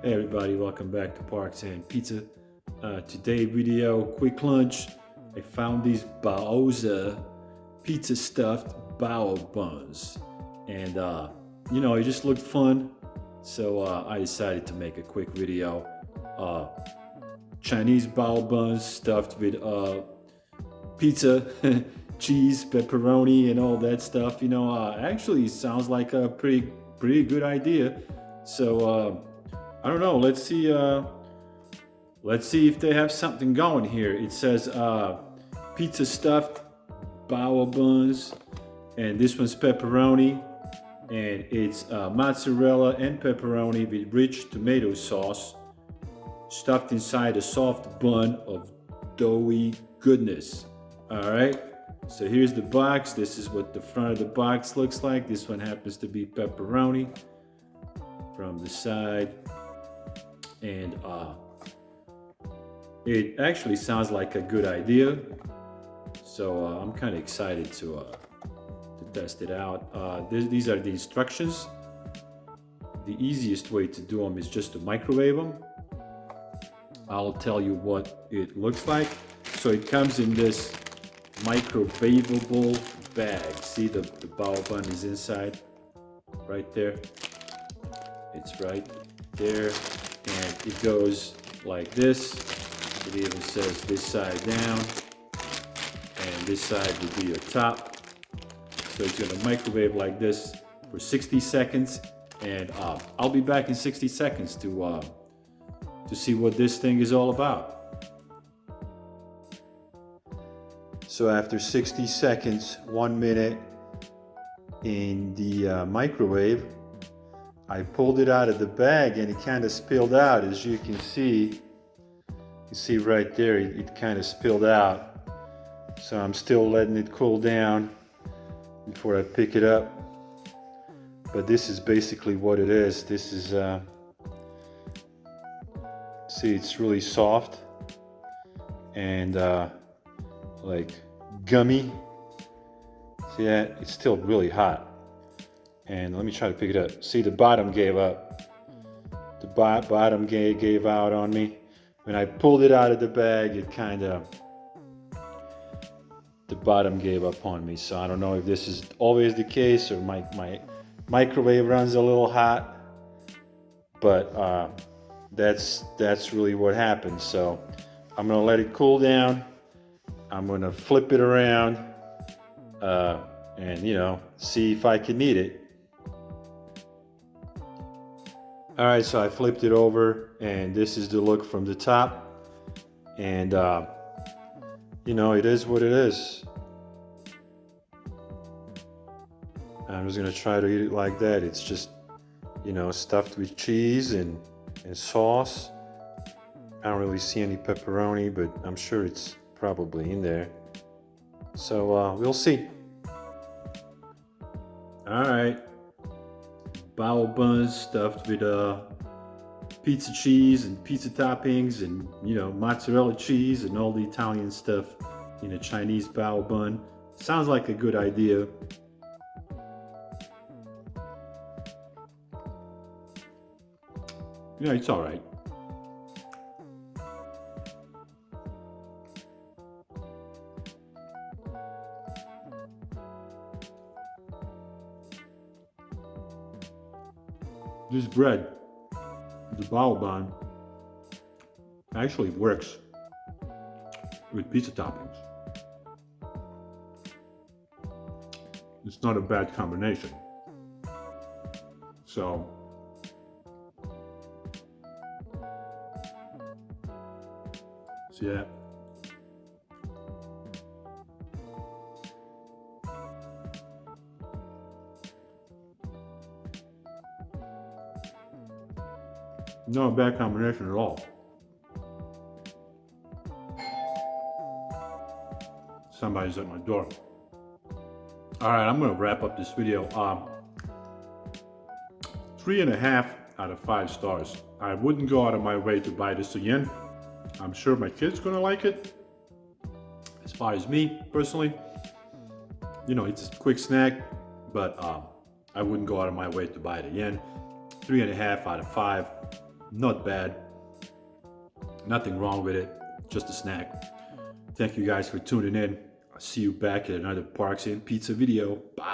Hey everybody, welcome back to Parks and Pizza. Today video, quick lunch. I found these Baozza pizza stuffed bao buns. And it just looked fun. So I decided to make a quick video. Chinese bao buns stuffed with pizza, cheese, pepperoni, and all that stuff. Actually sounds like a pretty good idea. So I don't know. Let's see. Let's see if they have something going here. It says pizza stuffed bao buns, and this one's pepperoni, and it's mozzarella and pepperoni with rich tomato sauce, stuffed inside a soft bun of doughy goodness. All right. So here's the box. This is what the front of the box looks like. This one happens to be pepperoni from the side. And it actually sounds like a good idea, so I'm kind of excited to test it out. These are the instructions. The easiest way to do them is just to microwave them. I'll tell you what it looks like. So it comes in this microwavable bag. See, the bao bun is inside, right there. It's right there. And it goes like this. It even says this side down, and this side would be your top. So it's gonna microwave like this for 60 seconds, and I'll be back in 60 seconds to see what this thing is all about. So after 60 seconds, 1 minute in the microwave, I pulled it out of the bag and it kind of spilled out. As you can see, right there, it kind of spilled out. So I'm still letting it cool down before I pick it up. But this is basically what it is. This is, see, it's really soft and like gummy. See that? It's still really hot. And let me try to pick it up. See, the bottom gave up. The bottom gave out on me. When I pulled it out of the bag, the bottom gave up on me. So I don't know if this is always the case or my microwave runs a little hot. But that's really what happened. So I'm gonna let it cool down. I'm gonna flip it around and see if I can eat it. All right, so I flipped it over, and this is the look from the top. And, it is what it is. I'm just gonna try to eat it like that. It's just, stuffed with cheese and sauce. I don't really see any pepperoni, but I'm sure it's probably in there. So we'll see. All right. Bao buns stuffed with pizza cheese and pizza toppings and mozzarella cheese and all the Italian stuff in a Chinese bao bun. Sounds like a good idea. Yeah, it's all right. This bread, the bao bun, actually works with pizza toppings. It's not a bad combination. So, see that? Not a bad combination at all. Somebody's at my door. All right, I'm gonna wrap up this video. 3.5 out of 5 stars. I wouldn't go out of my way to buy this again. I'm sure my kid's gonna like it. As far as me, personally, it's a quick snack, but I wouldn't go out of my way to buy it again. 3.5 out of 5. Not bad. Nothing wrong with it. Just a snack. Thank you guys for tuning in. I'll see you back at another Parks and Pizza video. Bye.